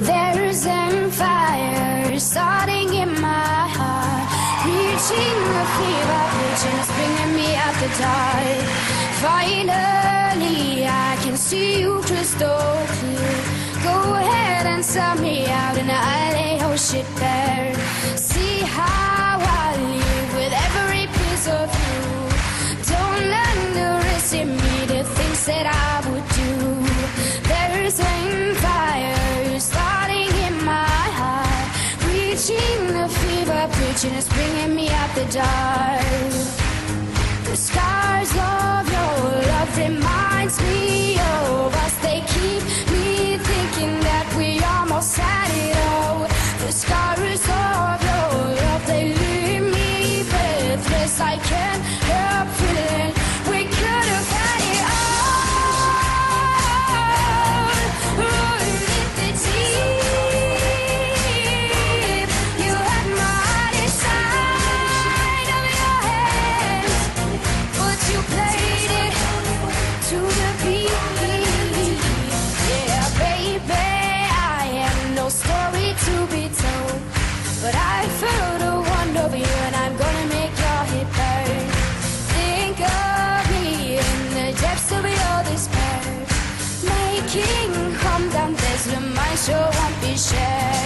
There's a fire starting in my heart, reaching a fever pitch and it's bringing me out the dark. Finally, I can see you crystal clear. Go ahead and sell me out and I'll lay your shit bare. See how I live with every piece of you. Don't underestimate me, the things that I would do. There's a fire starting in my heart, reaching the fever pitch and it's bringing me out the dark. The scars of your love reminds me of us. They keep me thinking that we almost had it all. The scars of your love, they leave me breathless. I can't help feeling we could have had it all. Rolling the deep, you had my heart inside of your hands, but you played it to the beat. Yeah, baby, I have no story to be told, but I feel the wonder of you and I'm gonna make your head burn. Think of me in the depths of your despair, making calm down this, the mind sure won't be shared.